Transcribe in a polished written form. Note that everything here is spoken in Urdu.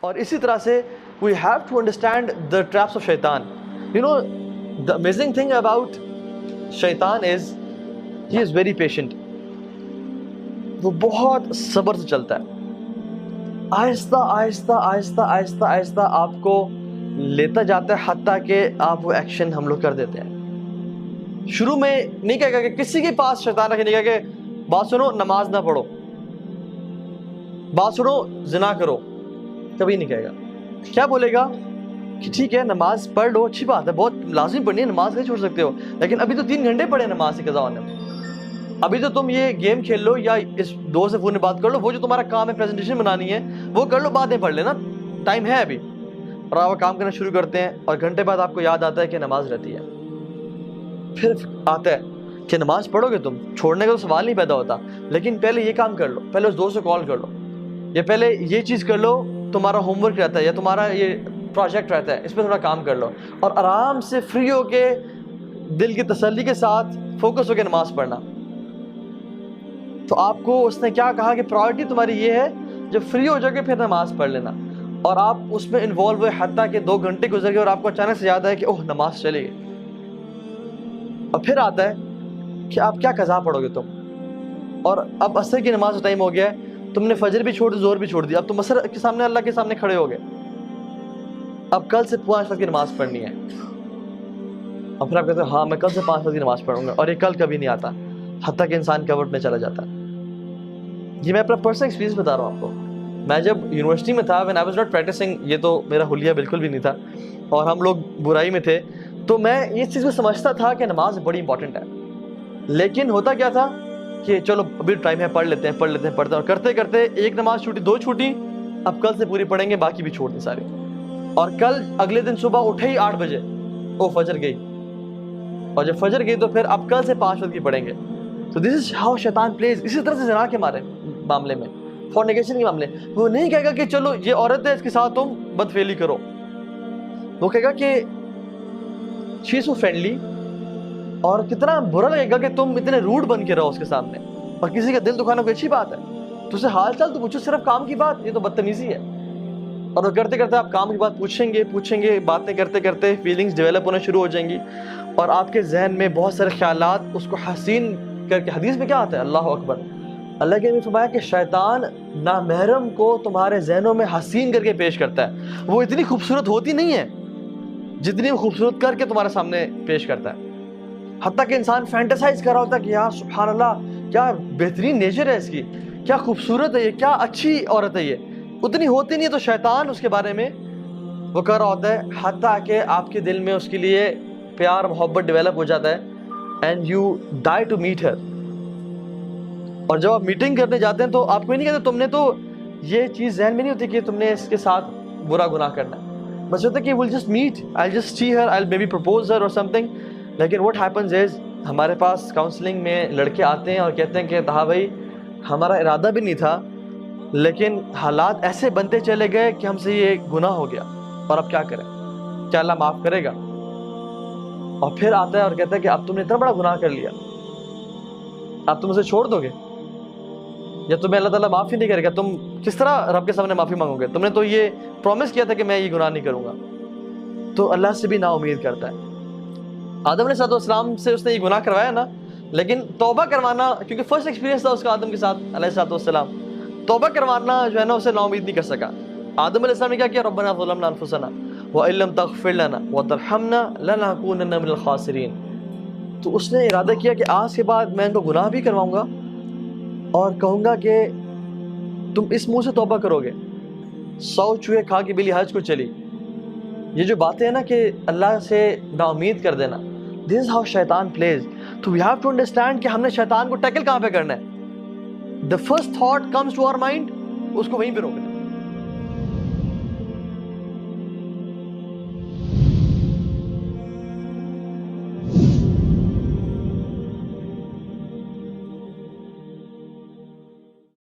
اور اسی طرح سے we have to understand the traps of shaitan. You know, the amazing thing about shaitan is he is very patient. وہ بہت صبر سے چلتا ہے، آہستہ آہستہ آہستہ آہستہ آہستہ آپ کو لیتا جاتا ہے، حتیٰ کہ آپ وہ ایکشن ہم لوگ کر دیتے ہیں۔ شروع میں نہیں کہے گا کہ کسی کے پاس شیطان رکھے، نہیں کہے کہ بات سنو نماز نہ پڑھو، بات سنو زنا کرو، کبھی نہیں کہے گا۔ کیا بولے گا کہ ٹھیک ہے نماز پڑھ لو، اچھی بات ہے، بہت لازمی پڑھنی ہے، نماز نہیں چھوڑ سکتے ہو، لیکن ابھی تو 3 گھنٹے پڑھے نماز کی قضا ہونے میں، ابھی تو تم یہ گیم کھیل لو یا اس دوست سے فون میں بات کر لو، وہ جو تمہارا کام ہے پریزنٹیشن بنانی ہے وہ کر لو، بعد میں پڑھ لینا، ٹائم ہے ابھی۔ اور آپ کام کرنا شروع کرتے ہیں اور گھنٹے بعد آپ کو یاد آتا ہے کہ نماز رہتی ہے، پھر آتا ہے کہ نماز پڑھو گے تم، چھوڑنے کا تو سوال نہیں پیدا ہوتا، لیکن پہلے یہ کام کر لو، پہلے اس دوست سے کال کر لو، یا پہلے یہ چیز کر لو، تمہارا ہوم ورک رہتا ہے یا تمہارا یہ پروجیکٹ رہتا ہے، اس پہ تھوڑا کام کر لو، اور آرام سے فری ہو کے دل کی تسلی کے ساتھ فوکس ہو کے نماز پڑھنا۔ تو آپ کو اس نے کیا کہا کہ پرائورٹی تمہاری یہ ہے، جب فری ہو جاؤ گے پھر نماز پڑھ لینا، اور آپ اس میں انوالو ہوئے حتیٰ کہ 2 گھنٹے گزر گئے اور آپ کو اچانک سے یاد آیا کہ اوہ نماز چلی گئی، اور پھر آتا ہے کہ آپ کیا قضا پڑھو گے تم، اور اب عصر کی نماز کا ٹائم ہو گیا ہے، تم نے فجر بھی چھوڑ دی، ظہر بھی چھوڑ دی، اب تم عصر کے سامنے اللہ کے سامنے کھڑے ہو گئے، اب کل سے 5 وقت کی نماز پڑھنی ہے، اور پھر آپ کہتے ہیں ہاں میں کل سے 5 وقت کی نماز پڑھوں گا، اور یہ کل کبھی نہیں آتا، حتیٰ کہ انسان کورٹ میں چلا جاتا ہے۔ یہ میں اپنا پرسنل ایکسپیرینس بتا رہا ہوں آپ کو۔ میں جب یونیورسٹی میں تھا، when I was not practicing، یہ تو میرا حلیہ بالکل بھی نہیں تھا، اور ہم لوگ برائی میں تھے، تو میں اس چیز کو سمجھتا تھا کہ نماز بڑی امپورٹنٹ ہے، لیکن ہوتا کیا تھا کہ چلو ابھی ٹائم ہے، پڑھ لیتے ہیں پڑھتے ہیں، اور کرتے کرتے ایک نماز چھوٹی، 2 چھوٹی، اب کل سے پوری پڑھیں گے، باقی بھی چھوڑ دیں ساری، اور کل اگلے دن صبح اٹھے ہی 8 بجے، او فجر گئی، اور جب فجر گئی تو پھر اب کل سے 5 وقت کی پڑھیں گے۔ So this is how شیطان plays۔ اسی طرح سے زنا کے معاملے میں، فورنیکیشن کے معاملے، وہ نہیں کہے گا کہ چلو یہ عورت ہے اس کے ساتھ تم بدفعلی کرو، وہ کہے گا کہ she is so friendly، اور کتنا برا لگے گا کہ تم اتنے روڈ بن کے رہو اس کے سامنے، اور کسی کا دل دکھانا کوئی اچھی بات ہے، تو اسے حال چال تو پوچھو، صرف کام کی بات یہ تو بدتمیزی ہے۔ اور وہ کرتے کرتے آپ کام کی بات پوچھیں گے، باتیں کرتے کرتے فیلنگز ڈیولپ ہونا شروع ہو جائیں گی، اور آپ کے ذہن میں بہت سارے خیالات اس کو حسین کر کے، حدیث میں کیا آتا ہے، اللہ اکبر، اللہ کے نے فرمایا کہ شیطان نامحرم کو تمہارے ذہنوں میں حسین کر کے پیش کرتا ہے، وہ اتنی خوبصورت ہوتی نہیں ہے جتنی وہ خوبصورت کر کے تمہارے سامنے پیش کرتا ہے، حتیٰ کہ انسان فینٹیسائز کر رہا ہوتا ہے کہ یار سبحان اللہ کیا بہترین نیچر ہے اس کی، کیا خوبصورت ہے یہ، کیا اچھی عورت ہے یہ، اتنی ہوتی نہیں ہے، تو شیطان اس کے بارے میں وہ کر رہا ہوتا ہے، حتیٰ کہ آپ کے دل میں اس کے لیے پیار محبت ڈیولپ ہو جاتا ہے، and you die to meet her. اور جب آپ میٹنگ کرنے جاتے ہیں تو آپ کو نہیں کہتے تم نے تو یہ چیز ذہن میں نہیں ہوتی کہ تم نے اس کے ساتھ برا گناہ کرنا ہے، بس ہوتا ہے کہ we'll just meet, I'll just see her, I'll maybe propose her or something۔ لیکن what happens is ہمارے پاس کاؤنسلنگ میں لڑکے آتے ہیں اور کہتے ہیں کہ ہاں بھائی ہمارا ارادہ بھی نہیں تھا، لیکن حالات ایسے بنتے چلے گئے کہ ہم سے یہ گناہ ہو گیا، اور اب کیا کریں، کیا اللہ معاف کرے گا؟ اور پھر آتا ہے اور کہتا ہے کہ اب تم نے اتنا بڑا گناہ کر لیا، اب تم اسے چھوڑ دو گے، یا تمہیں اللہ تعالیٰ معاف ہی نہیں کرے گا؟ تم کس طرح رب کے سامنے معافی مانگو گے؟ تم نے تو یہ پرومس کیا تھا کہ میں یہ گناہ نہیں کروں گا۔ تو اللہ سے بھی نا امید کرتا ہے۔ آدم علیہ السلام سے اس نے یہ گناہ کروایا نا، لیکن توبہ کروانا، کیونکہ فرسٹ ایکسپیرینس تھا اس کا آدم کے ساتھ علیہ السلام، توبہ کروانا جو ہے نا اسے نا امید نہیں کر سکا۔ آدم علیہ السلام نے کیا کیا، ربنا ظلمنا انفسنا وان لم تغفر لنا وترحمنا لنکونن من الخاسرین۔ تو اس نے ارادہ کیا کہ آج کے بعد میں ان کو گناہ بھی کرواؤں گا، اور کہوں گا کہ تم اس منہ سے توبہ کرو گے، 100 چوہے کھا کے بلی حج کو چلی۔ یہ جو باتیں ہیں نا کہ اللہ سے نا امید کر دینا، this is how شیطان plays۔ تو we have to understand کہ ہم نے شیطان کو ٹیکل کہاں پہ کرنا ہے۔ the first thought comes to our mind، اس کو وہیں پہ روکنا ہے۔